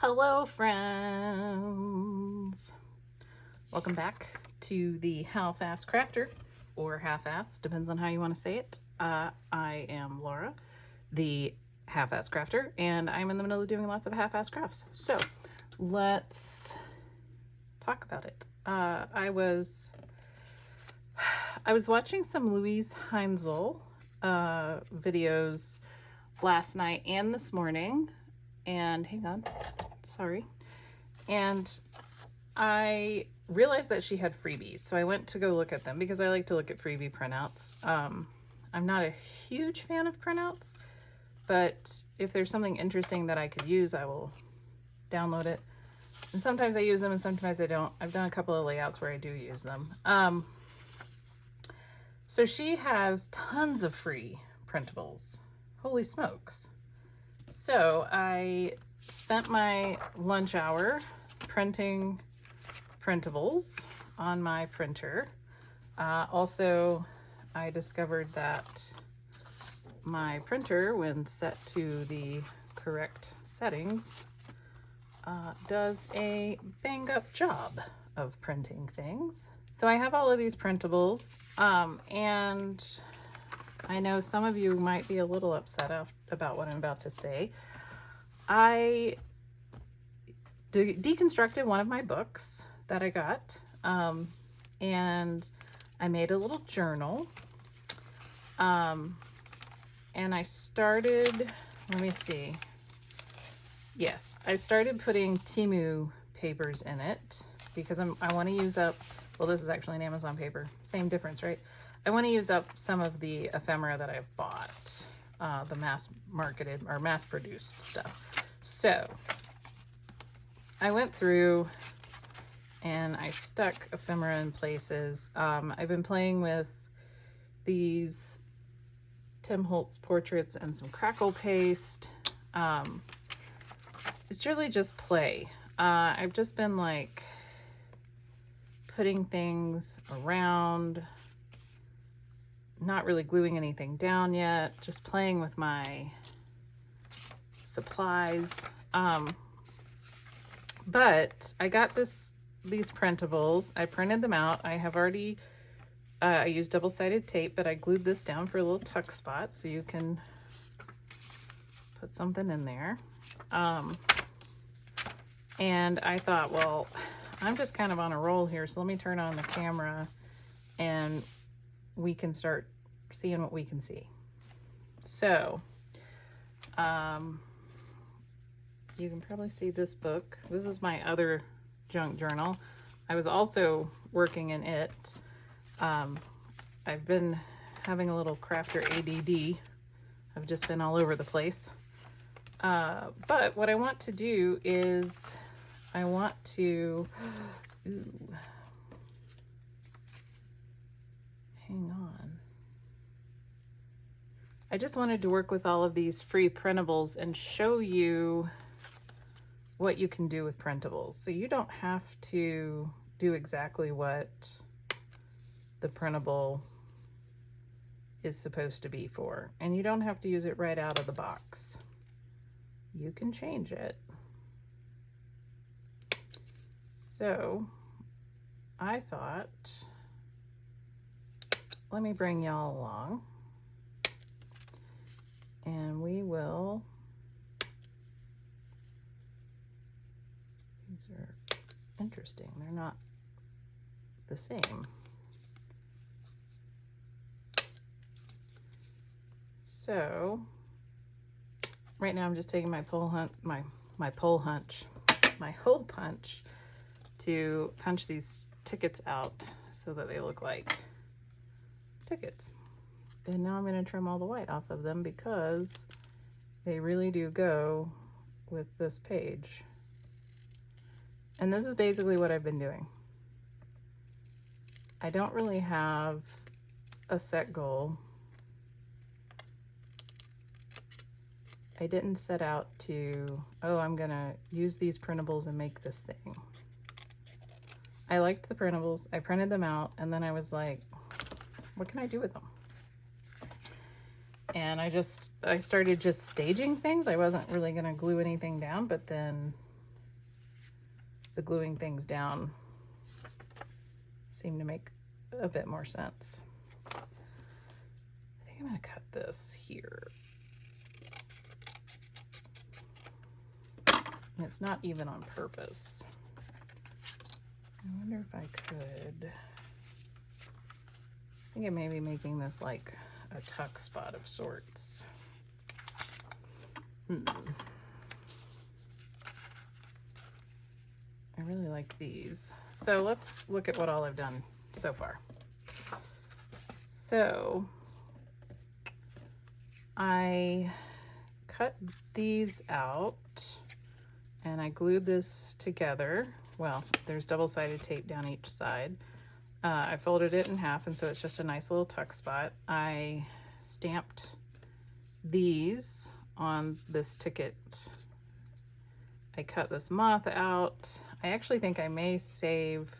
Hello, friends. Welcome back to the Half-Ass Crafter, or Half-Ass, depends on how you want to say it. I am Laura, the Half-Ass Crafter, and I'm in the middle of doing lots of half-ass crafts. So let's talk about it. I was watching some Louise Heinzel videos last night and this morning, and hang on. Sorry. And I realized that she had freebies, so I went to go look at them because I like to look at freebie printouts. I'm not a huge fan of printouts, but if there's something interesting that I could use, I will download it. And sometimes I use them and sometimes I don't. I've done a couple of layouts where I do use them. So she has tons of free printables. Holy smokes. So I spent my lunch hour printing printables on my printer. Also, I discovered that my printer, when set to the correct settings, does a bang-up job of printing things. So I have all of these printables, and I know some of you might be a little upset about what I'm about to say. I deconstructed one of my books that I got, and I made a little journal, and I started, let me see, yes, I started putting Temu papers in it because I want to use up, well, this is actually an Amazon paper, same difference, right? I want to use up some of the ephemera that I've bought, the mass marketed or mass produced stuff. So I went through and I stuck ephemera in places. I've been playing with these Tim Holtz portraits and some crackle paste. It's really just play. I've just been like putting things around, not really gluing anything down yet, just playing with my supplies. But I got these printables. I printed them out. I have already, I used double-sided tape, but I glued this down for a little tuck spot so you can put something in there. And I thought, well, I'm just kind of on a roll here, so let me turn on the camera and we can start seeing what we can see. So, you can probably see this book. This is my other junk journal. I was also working in it. I've been having a little crafter ADD. I've just been all over the place. But what I want to do is I want to, hang on. I just wanted to work with all of these free printables and show you what you can do with printables. So you don't have to do exactly what the printable is supposed to be for. And you don't have to use it right out of the box. You can change it. So I thought, let me bring y'all along and we will, these are interesting. They're not the same. So right now I'm just taking my hole punch to punch these tickets out so that they look like tickets. And now I'm going to trim all the white off of them because they really do go with this page. And this is basically what I've been doing. I don't really have a set goal. I didn't set out to, oh, I'm gonna use these printables and make this thing. I liked the printables, I printed them out, and then I was like, what can I do with them? And I started just staging things. I wasn't really gonna glue anything down, but then the gluing things down seem to make a bit more sense. I think I'm gonna cut this here. And it's not even on purpose. I wonder if I could. I think I may be making this like a tuck spot of sorts. I really like these. So let's look at what all I've done so far. So I cut these out and I glued this together. Well, there's double-sided tape down each side. I folded it in half, and so it's just a nice little tuck spot. I stamped these on this ticket. I cut this moth out. I actually think I may save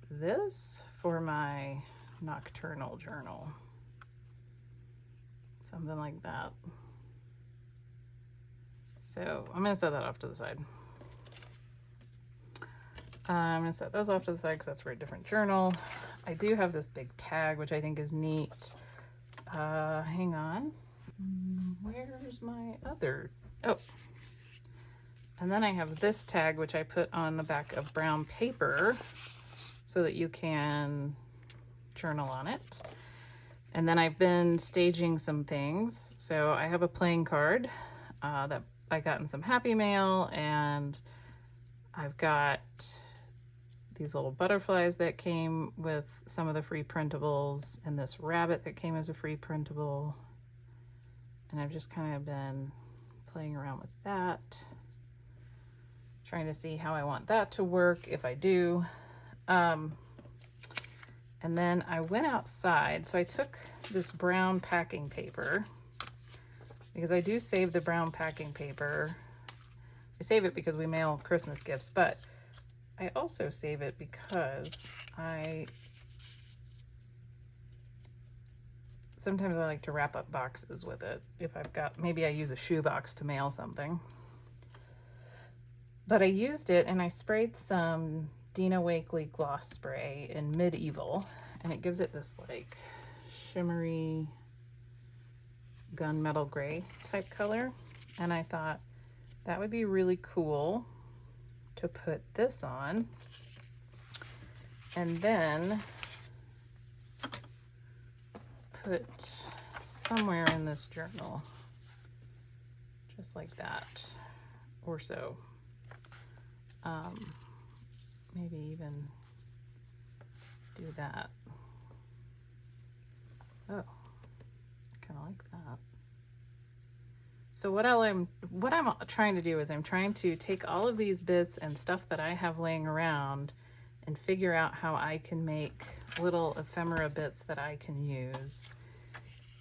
this for my nocturnal journal. Something like that. So I'm gonna set that off to the side. I'm gonna set those off to the side because that's for a different journal. I do have this big tag, which I think is neat. Hang on. Where's my other? Oh. And then I have this tag, which I put on the back of brown paper so that you can journal on it. And then I've been staging some things. So I have a playing card that I got in some Happy Mail, and I've got these little butterflies that came with some of the free printables, and this rabbit that came as a free printable. And I've just kind of been playing around with that, trying to see how I want that to work, if I do. And then I went outside. So I took this brown packing paper, because I do save the brown packing paper. I save it because we mail Christmas gifts, but I also save it because sometimes I like to wrap up boxes with it. If I've got, maybe I use a shoebox to mail something. But I used it and I sprayed some Dina Wakley gloss spray in Medieval, and it gives it this like shimmery gunmetal gray type color. And I thought that would be really cool to put this on, and then put somewhere in this journal, just like that, or so. Maybe even do that. Oh, I kind of like that. So what I'm trying to do is I'm trying to take all of these bits and stuff that I have laying around and figure out how I can make little ephemera bits that I can use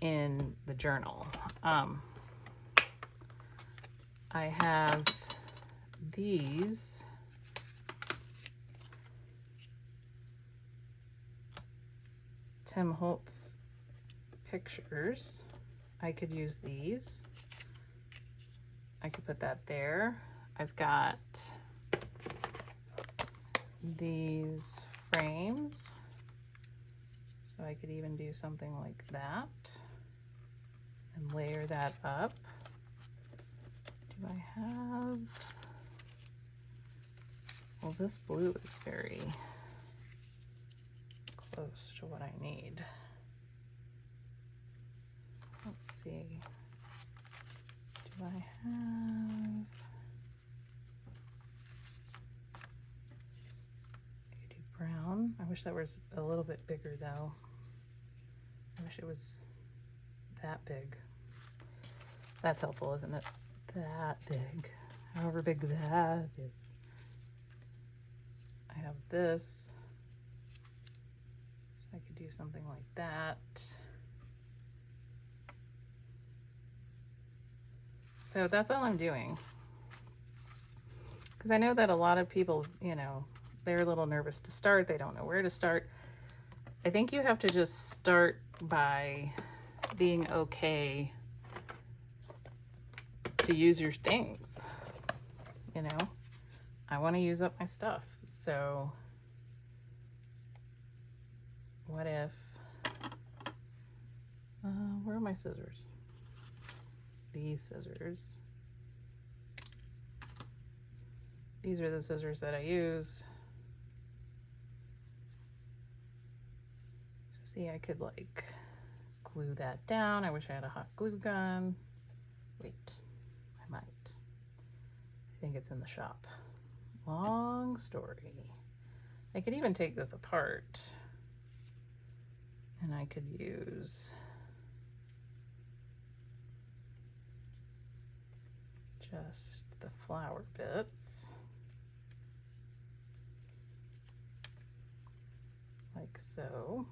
in the journal. I have these Tim Holtz pictures. I could use these. I could put that there. I've got these frames, so I could even do something like that and layer that up. Do I have, well, this blue is very close to what I need. Let's see. Do I have, I could do brown. I wish that was a little bit bigger though. I wish it was that big. That's helpful, isn't it? That big, however big that is. I have this, so I could do something like that. So that's all I'm doing. Because I know that a lot of people, you know, they're a little nervous to start. They don't know where to start. I think you have to just start by being okay to use your things, you know. I want to use up my stuff. So what if, where are my scissors? These scissors. These are the scissors that I use. So see, I could like glue that down. I wish I had a hot glue gun. Wait, I might. I think it's in the shop. Long story. I could even take this apart and I could use just the flower bits. Like so.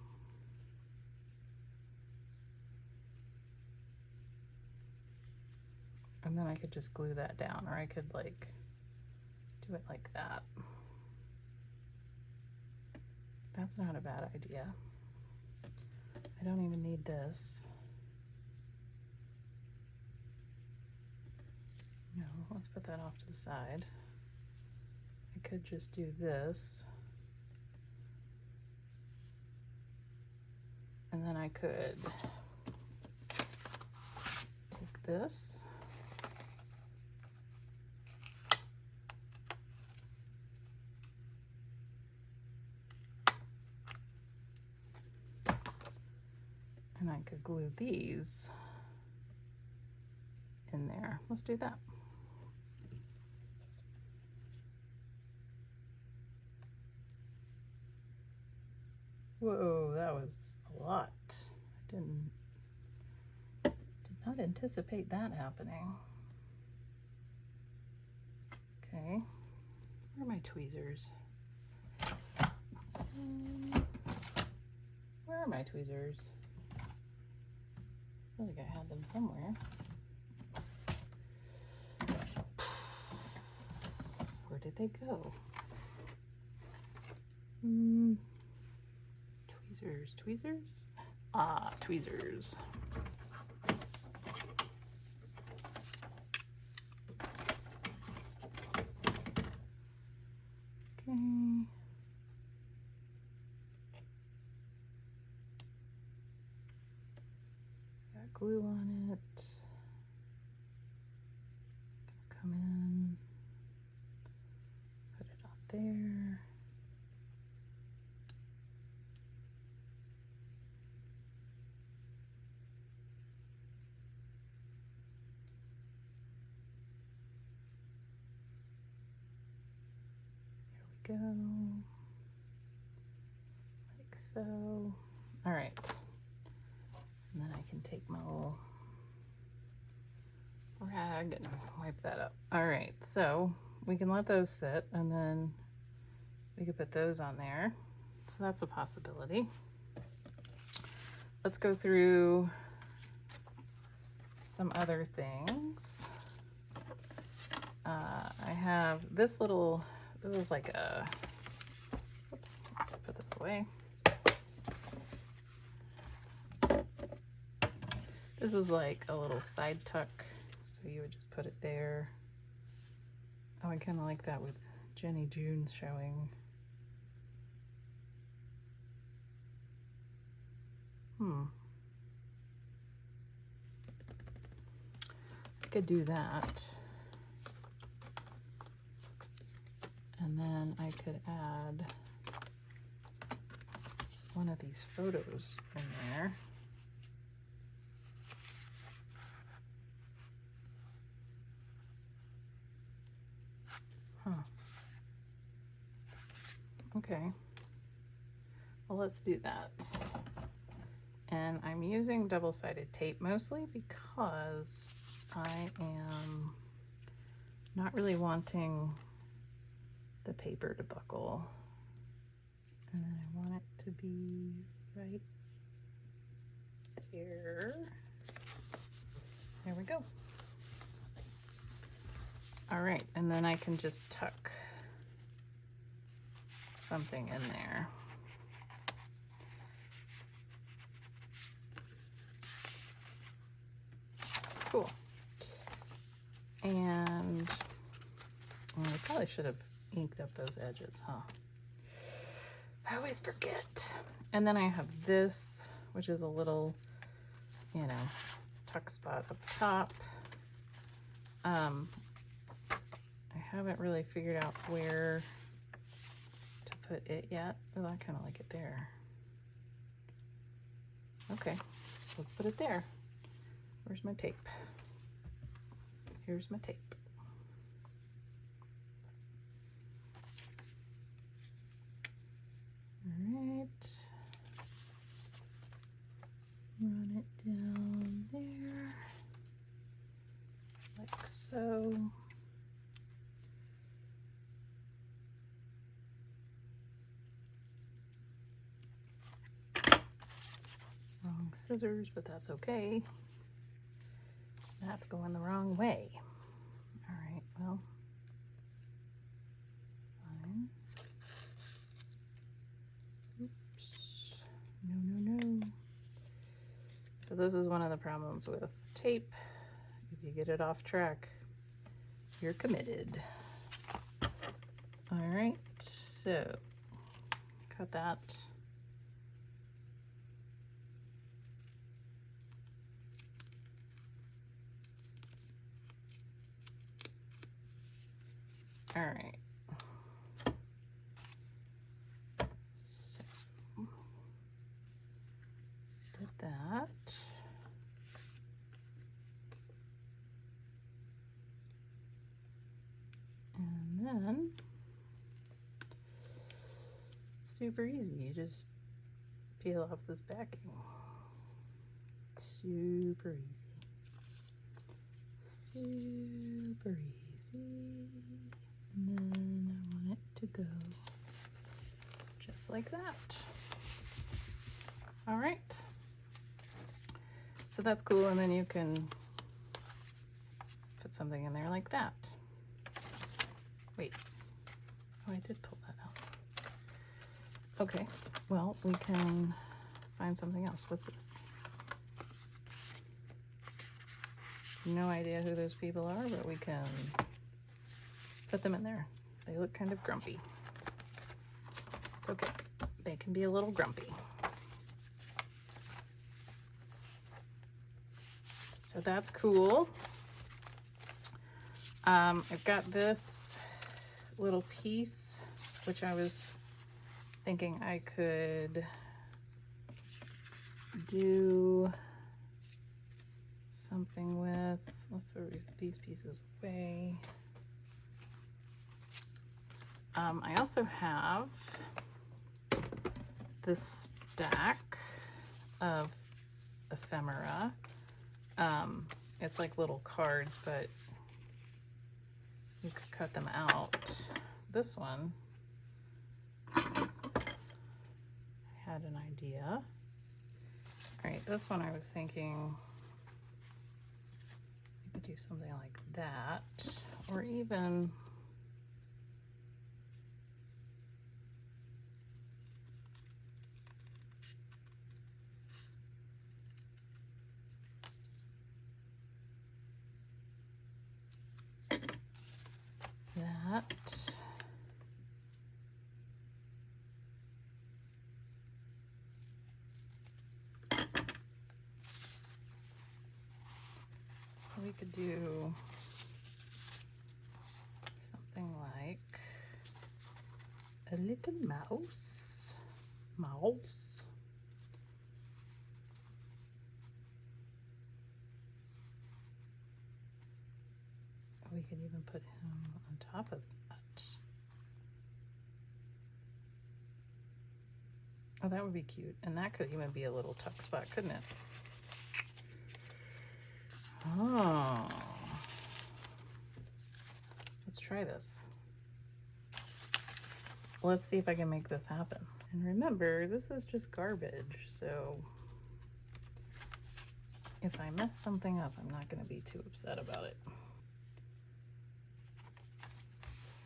And then I could just glue that down, or I could like do it like that. That's not a bad idea. I don't even need this. No, let's put that off to the side. I could just do this. And then I could take this. And I could glue these in there. Let's do that. Whoa, that was a lot. I did not anticipate that happening. Okay, where are my tweezers? Where are my tweezers? I feel like I had them somewhere. Where did they go? Tweezers? Ah, tweezers. Okay. Got glue on it. Come in. Put it up there. Go like so. All right, and then I can take my little rag and wipe that up. All right, so we can let those sit and then we could put those on there. So that's a possibility. Let's go through some other things. I have this little, this is like a, oops, let's put this away. This is like a little side tuck, so you would just put it there. Oh, I kind of like that with Jenny June showing. I could do that. And then I could add one of these photos in there. Huh. Okay. Well, let's do that. And I'm using double-sided tape mostly because I am not really wanting the paper to buckle. And then I want it to be right there. There we go. All right, and then I can just tuck something in there. Cool. And I probably should have inked up those edges, huh? I always forget. And then I have this, which is a little, you know, tuck spot up top. I haven't really figured out where to put it yet. Oh, I kind of like it there. Okay, let's put it there. Where's my tape? Here's my tape. All right. Run it down there, like so. Wrong scissors, but that's okay. That's going the wrong way. All right, well, it's fine. Oops, no. So this is one of the problems with tape. If you get it off track, you're committed. All right, so cut that. All right. So, did that. And then, super easy. You just peel off this backing. Super easy. Super easy. And then I want it to go just like that. All right. So that's cool. And then you can put something in there like that. Wait. Oh, I did pull that out. Okay. Well, we can find something else. What's this? No idea who those people are, but we can put them in there. They look kind of grumpy. It's okay. They can be a little grumpy. So that's cool. I've got this little piece, which I was thinking I could do something with. Let's throw these pieces away. I also have this stack of ephemera. It's like little cards, but you could cut them out. This one, I had an idea. All right, this one I was thinking you could do something like that, or even that. So we could do something like a little mouse. We could even put him on top of that. Oh, that would be cute. And that could even be a little tuck spot, couldn't it? Oh. Let's try this. Let's see if I can make this happen. And remember, this is just garbage, so if I mess something up, I'm not going to be too upset about it.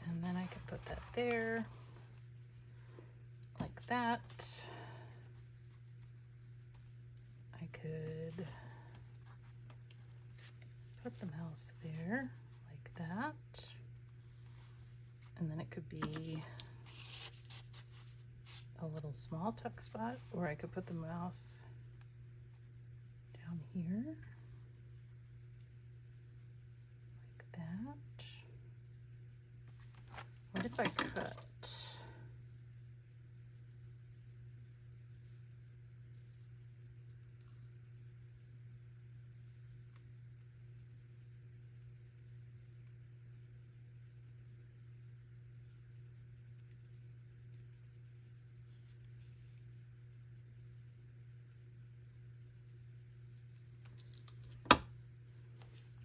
And then I can put that there, like that. I could put the mouse there, like that. And then it could be a little small tuck spot, or I could put the mouse down here like that. What if I cut?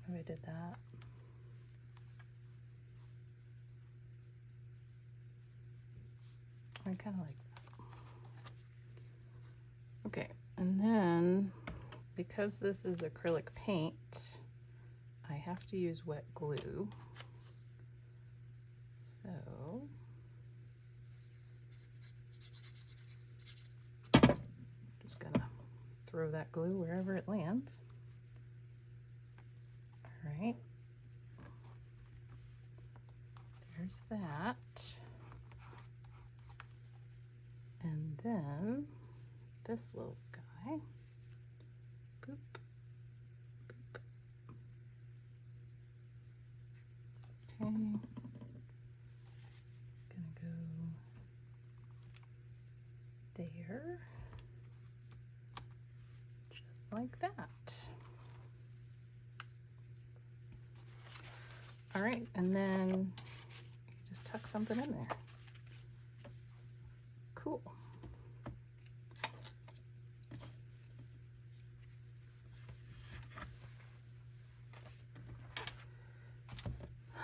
If I did that. I kind of like that. Okay, and then because this is acrylic paint, I have to use wet glue. So just gonna throw that glue wherever it lands. All right, there's that. And then this little guy, boop, boop. Okay, gonna go there, just like that. All right, and then you just tuck something in there. Cool.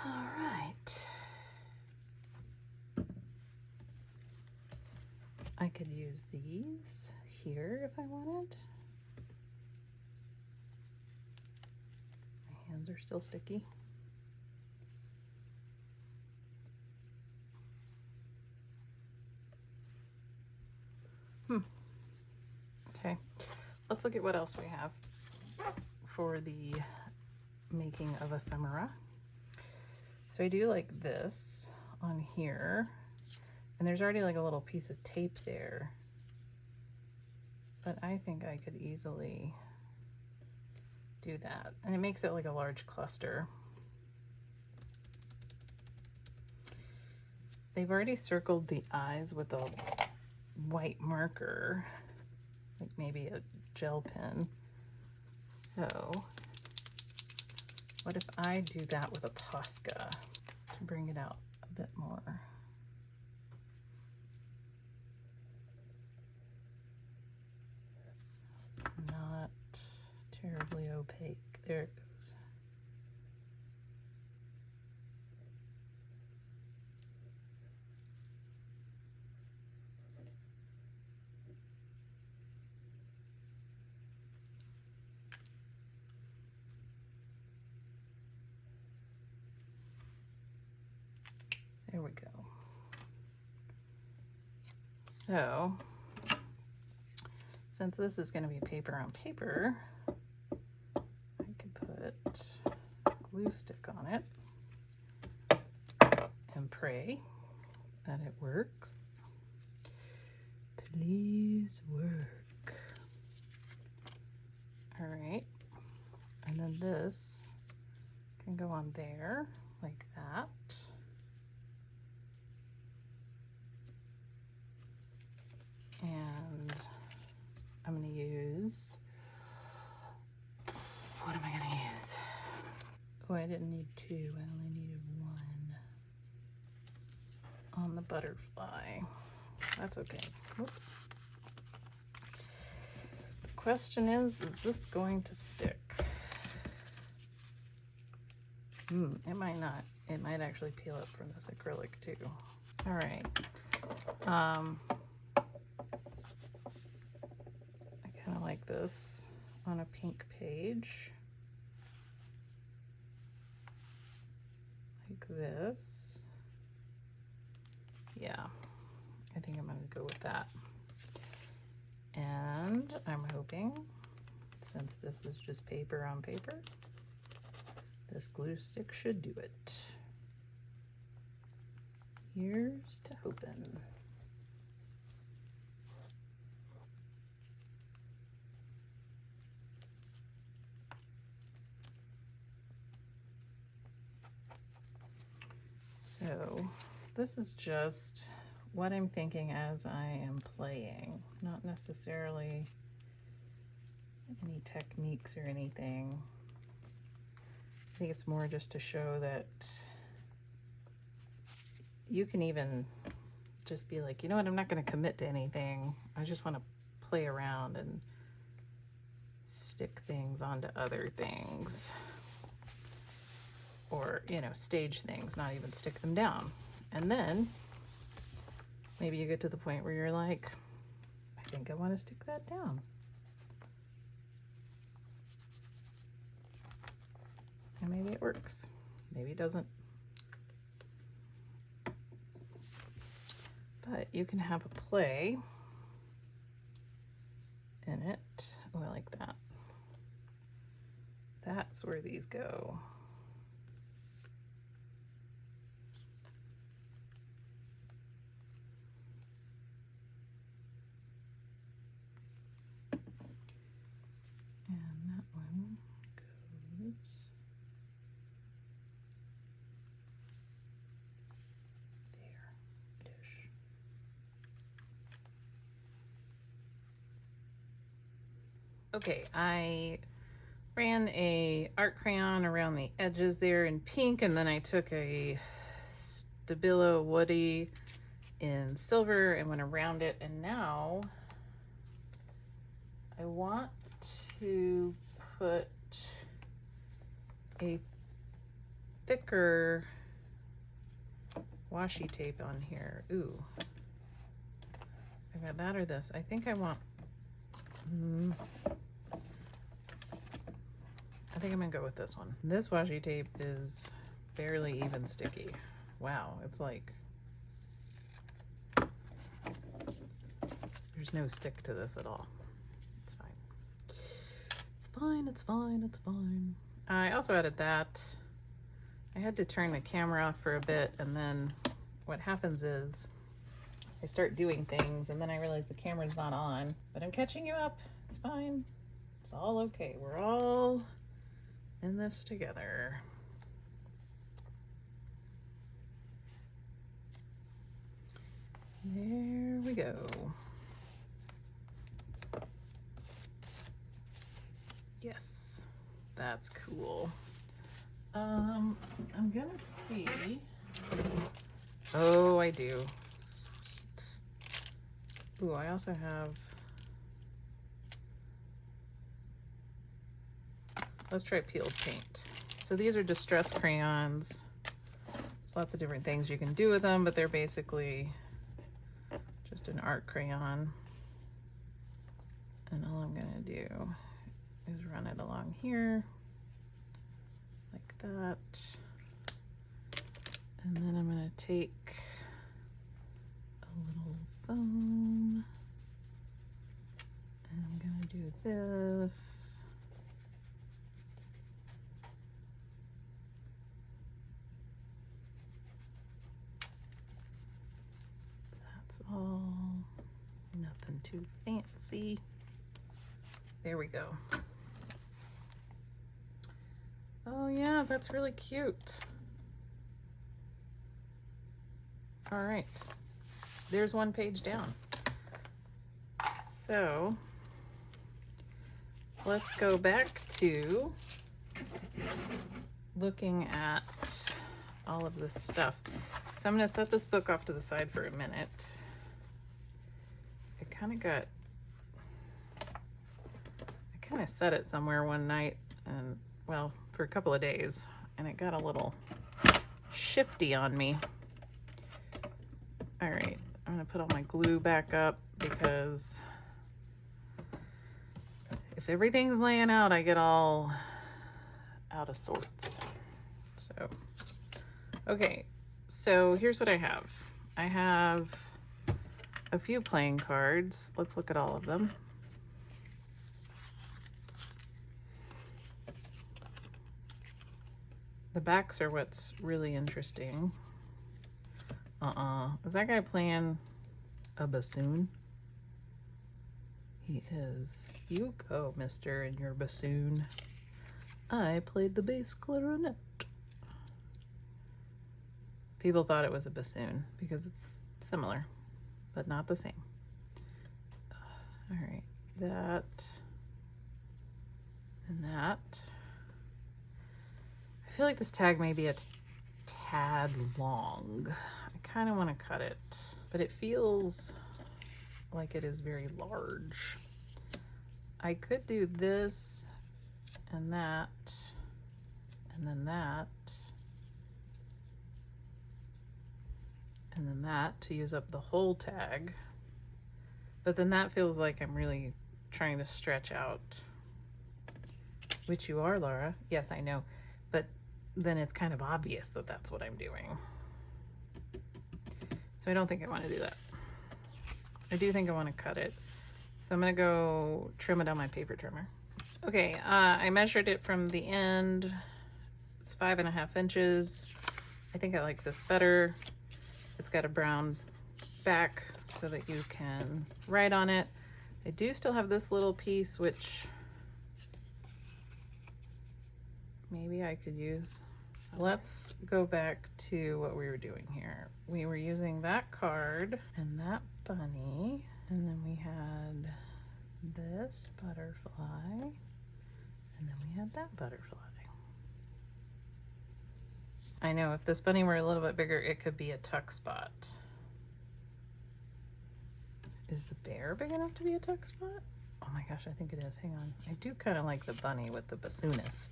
All right. I could use these here if I wanted. My hands are still sticky. Okay, let's look at what else we have for the making of ephemera. So I do like this on here, and there's already like a little piece of tape there, but I think I could easily do that, and it makes it like a large cluster. They've already circled the eyes with a white marker, like maybe a gel pen. So what if I do that with a Posca to bring it out a bit more? Not terribly opaque. There it goes. There we go. So, since this is going to be paper on paper, I could put glue stick on it and pray that it works. Please work. All right. And then this can go on there like that. And I'm going to use, what am I going to use? Oh, I didn't need two. I only needed one on the butterfly. That's okay. Whoops. The question is this going to stick? It might not. It might actually peel up from this acrylic too. All right. I kind of like this on a pink page. Like this. Yeah, I think I'm gonna go with that. And I'm hoping, since this is just paper on paper, this glue stick should do it. Here's to hoping. So this is just what I'm thinking as I am playing, not necessarily any techniques or anything. I think it's more just to show that you can even just be like, you know what, I'm not going to commit to anything. I just want to play around and stick things onto other things. Or, you know, stage things, not even stick them down. And then maybe you get to the point where you're like, I think I want to stick that down. And maybe it works. Maybe it doesn't. But you can have a play in it. Oh, I like that. That's where these go. And that one goes there-ish. Okay, I ran a art crayon around the edges there in pink, and then I took a Stabilo Woody in silver and went around it, and now I want to put a thicker washi tape on here. Ooh, I got that or this. I think I want I think I'm gonna go with this one. This washi tape is barely even sticky. Wow, it's like there's no stick to this at all. It's fine. It's fine, it's fine, it's fine. I also added that. I had to turn the camera off for a bit, and then what happens is I start doing things and then I realize the camera's not on, but I'm catching you up. It's fine. It's all okay. We're all in this together. There we go. Yes, that's cool. I'm gonna see. Oh, I do. Sweet. Ooh, I also have. Let's try peeled paint. So these are distress crayons. There's lots of different things you can do with them, but they're basically just an art crayon. And all I'm gonna do is run it along here, like that. And then I'm gonna take a little foam, and I'm gonna do this. That's all, nothing too fancy. There we go. Oh yeah, that's really cute. All right, there's one page down. So let's go back to looking at all of this stuff. So I'm gonna set this book off to the side for a minute. I kind of set it somewhere one night, and well, for a couple of days, and it got a little shifty on me. All right, I'm gonna put all my glue back up because if everything's laying out, I get all out of sorts. So, okay, so here's what I have. I have a few playing cards. Let's look at all of them. The backs are what's really interesting. Is that guy playing a bassoon? He is. You go, mister, and your bassoon. I played the bass clarinet. People thought it was a bassoon because it's similar, but not the same. All right, that and that. I feel like this tag may be a tad long. I kind of want to cut it, but it feels like it is very large. I could do this and that, and then that, and then that to use up the whole tag. But then that feels like I'm really trying to stretch out, which you are, Laura. Yes, I know. But then it's kind of obvious that that's what I'm doing. So I don't think I want to do that. I do think I want to cut it. So I'm going to go trim it on my paper trimmer. Okay, I measured it from the end. It's 5.5 inches. I think I like this better. It's got a brown back so that you can write on it. I do still have this little piece, which maybe I could use. So let's go back to what we were doing here. We were using that card and that bunny, and then we had this butterfly, and then we had that butterfly. I know if this bunny were a little bit bigger, it could be a tuck spot. Is the bear big enough to be a tuck spot? Oh my gosh, I think it is. Hang on. I do kind of like the bunny with the bassoonist.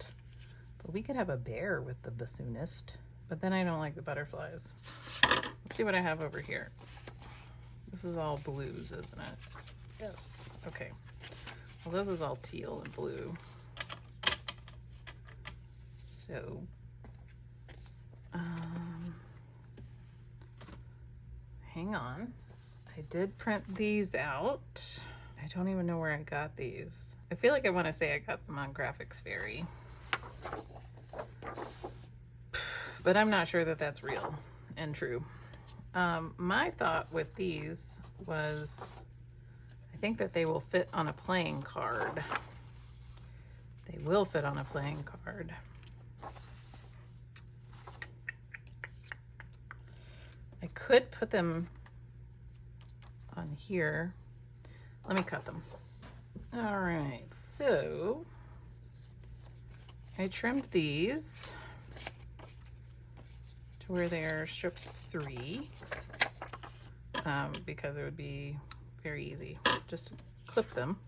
But we could have a bear with the bassoonist. But then I don't like the butterflies. Let's see what I have over here. This is all blues, isn't it? Yes. Okay. Well, this is all teal and blue. So, hang on. I did print these out. I don't even know where I got these. I feel like I want to say I got them on Graphics Fairy. But I'm not sure that that's real and true. My thought with these was, I think that they will fit on a playing card. They will fit on a playing card. I could put them on here. Let me cut them. All right, so I trimmed these to where they are strips of 3, because it would be very easy just to clip them.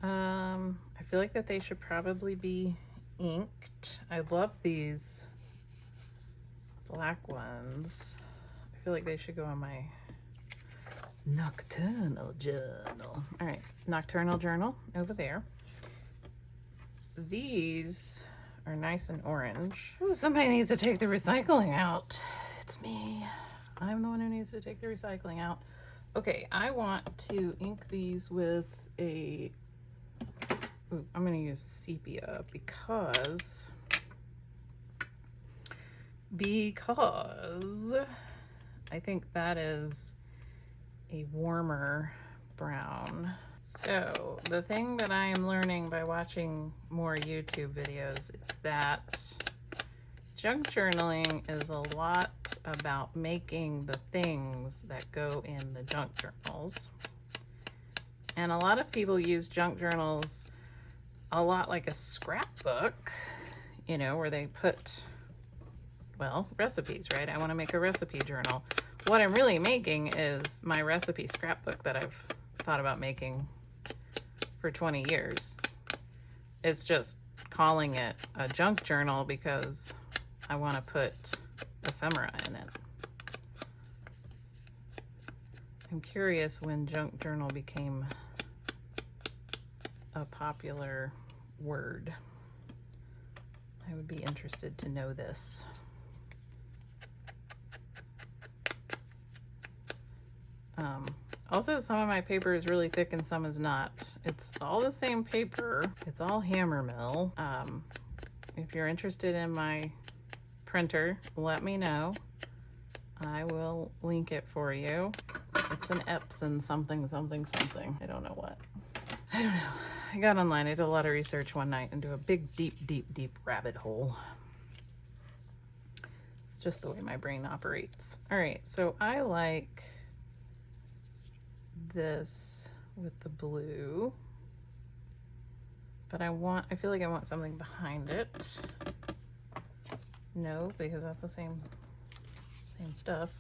I feel like that they should probably be inked. I love these black ones. I feel like they should go on my nocturnal journal. All right, nocturnal journal over there. These are nice and orange. Ooh, somebody needs to take the recycling out. It's me. I'm the one who needs to take the recycling out. Okay, I want to ink these with a, I'm gonna use sepia because I think that is a warmer brown. So the thing that I am learning by watching more YouTube videos is that junk journaling is a lot about making the things that go in the junk journals. And a lot of people use junk journals a lot like a scrapbook, you know, where they put, well, recipes, right? I want to make a recipe journal. What I'm really making is my recipe scrapbook that I've thought about making for 20 years. It's just calling it a junk journal because I want to put ephemera in it. I'm curious when junk journal became a popular word. I would be interested to know this. Also, some of my paper is really thick and some is not. It's all the same paper. It's all Hammermill. If you're interested in my printer, let me know. I will link it for you. It's an Epson something, something, something. I don't know what. I don't know. I got online, I did a lot of research one night into a big, deep, deep, deep rabbit hole. It's just the way my brain operates. All right, so I like this with the blue, but I feel like I want something behind it. No, because that's the same stuff.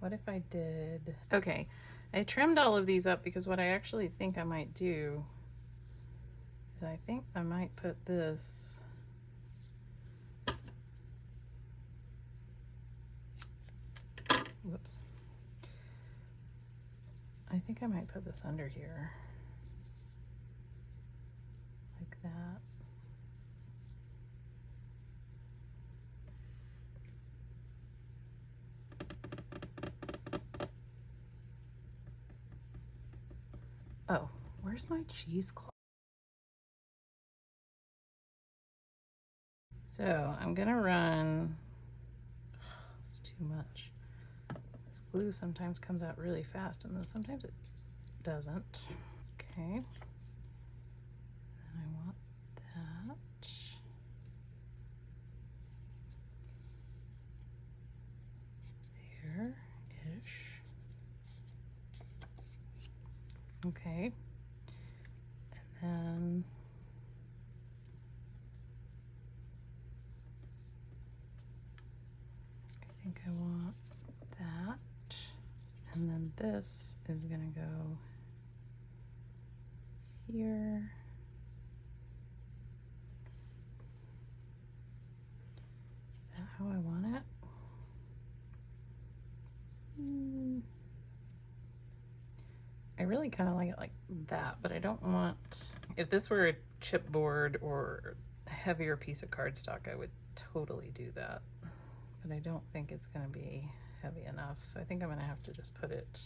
What if I did, okay, I trimmed all of these up because what I actually think I might do is I think I might put this whoops. I think I might put this under here. Like that. Oh, where's my cheesecloth? So I'm gonna run, it's too much. This glue sometimes comes out really fast and then sometimes it doesn't. Okay. And I want that. There-ish. Okay. And then I think I want that. And then this is gonna go here. Is that how I want it? I really kind of like it like that, but I don't want, if this were a chipboard or a heavier piece of cardstock, I would totally do that. But I don't think it's gonna be heavy enough. So I think I'm gonna have to just put it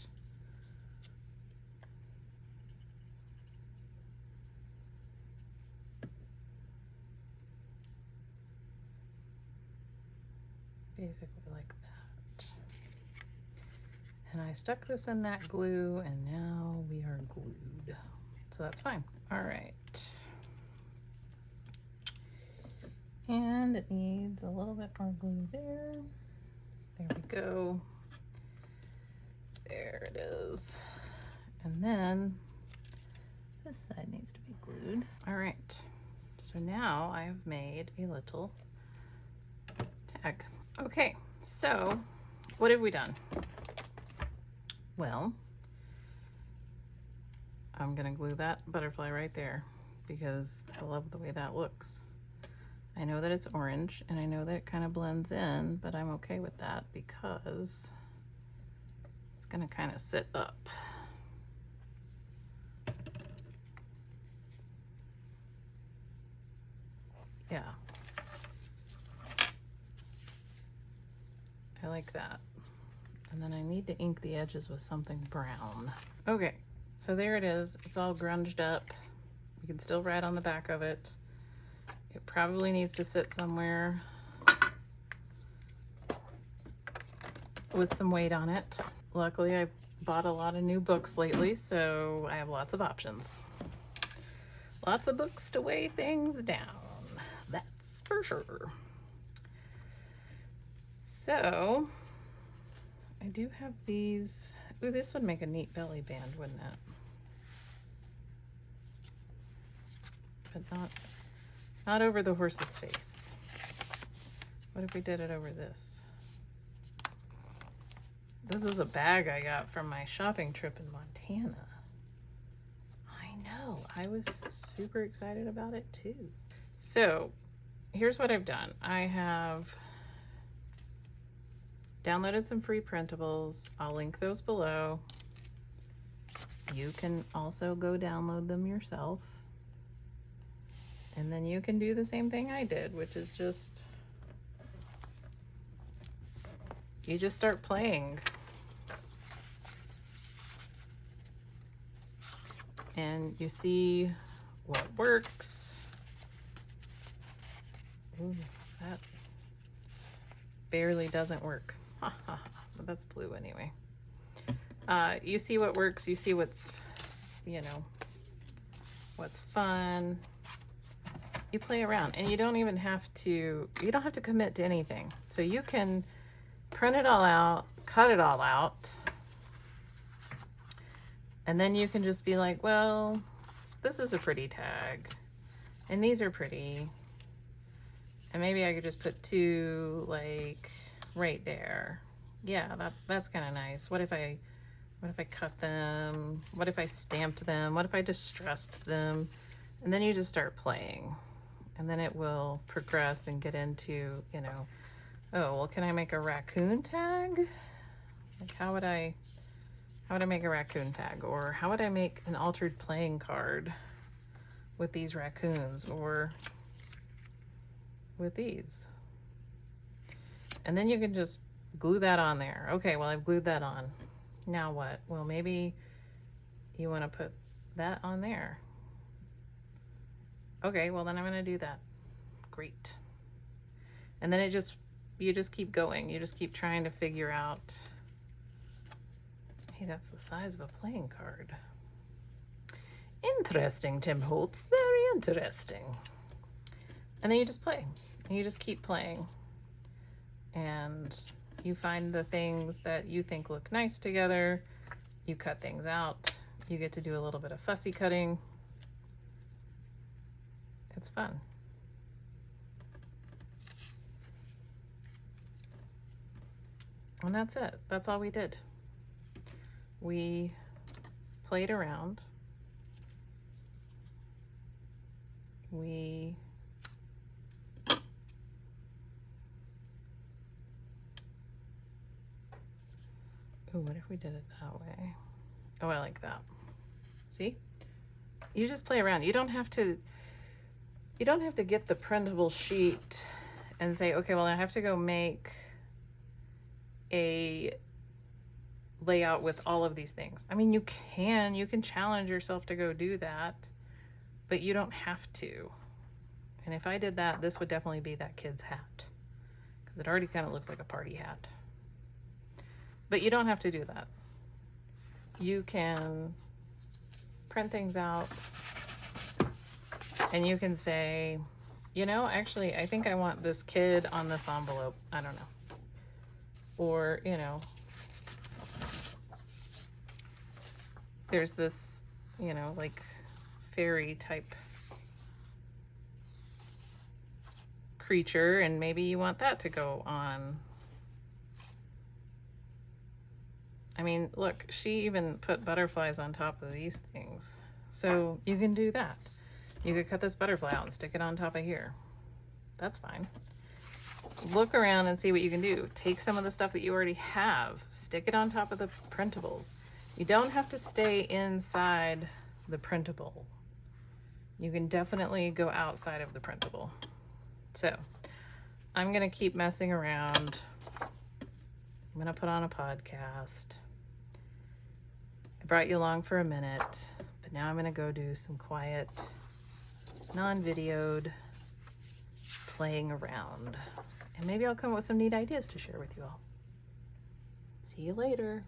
basically like that. And I stuck this in that glue and now we are glued. So that's fine. All right. And it needs a little bit more glue there. There we go. There it is. And then this side needs to be glued. All right. So now I have made a little tag. Okay, so what have we done? Well, I'm gonna glue that butterfly right there because I love the way that looks. I know that it's orange and I know that it kind of blends in, but I'm okay with that because it's gonna kind of sit up. Yeah. I like that. And then I need to ink the edges with something brown. Okay, so there it is. It's all grunged up. You can still write on the back of it. It probably needs to sit somewhere with some weight on it. Luckily, I bought a lot of new books lately, so I have lots of options. Lots of books to weigh things down, that's for sure. So, I do have these. Ooh, this would make a neat belly band, wouldn't it? But not over the horse's face. What if we did it over this? This is a bag I got from my shopping trip in Montana. I know, I was super excited about it too. So here's what I've done. I have downloaded some free printables. I'll link those below. You can also go download them yourself. And then you can do the same thing I did, which is you just start playing. And you see what works. Ooh, that barely doesn't work. but that's blue anyway. You see what works, you see what's, you know, what's fun. You play around, and you don't even have to, you don't have to commit to anything. So you can print it all out, cut it all out, and then you can just be like, well, this is a pretty tag, and these are pretty, and maybe I could just put 2 like right there. Yeah, that's kind of nice. What if I cut them? What if I stamped them? What if I distressed them? And then you just start playing, and then it will progress and get into, you know, oh, well, can I make a raccoon tag? Like, how would I make a raccoon tag? Or how would I make an altered playing card with these raccoons, or with these? And then you can just glue that on there. Okay, well, I've glued that on. Now what? Well, maybe you want to put that on there. Okay, well, then I'm going to do that. Great. And then you just keep going. You just keep trying to figure out, hey, that's the size of a playing card. Interesting, Tim Holtz. Very interesting. And then you just play. And you just keep playing. And you find the things that you think look nice together. You cut things out. You get to do a little bit of fussy cutting. It's fun. And that's it. That's all we did. We played around. We ooh, what if we did it that way? Oh, I like that. See? You just play around. You don't have to get the printable sheet and say, okay, well, I have to go make a layout with all of these things. I mean, you can challenge yourself to go do that, but you don't have to. And if I did that, this would definitely be that kid's hat, because it already kind of looks like a party hat. But you don't have to do that. You can print things out, and you can say, you know, actually, I think I want this kid on this envelope. I don't know. Or, you know, there's this, you know, like fairy type creature, and maybe you want that to go on. I mean, look, she even put butterflies on top of these things. So you can do that. You could cut this butterfly out and stick it on top of here. That's fine. Look around and see what you can do. Take some of the stuff that you already have, stick it on top of the printables. You don't have to stay inside the printable. You can definitely go outside of the printable. So I'm gonna keep messing around. I'm gonna put on a podcast. I brought you along for a minute, but now I'm gonna go do some quiet, non-videoed playing around. And maybe I'll come up with some neat ideas to share with you all. See you later.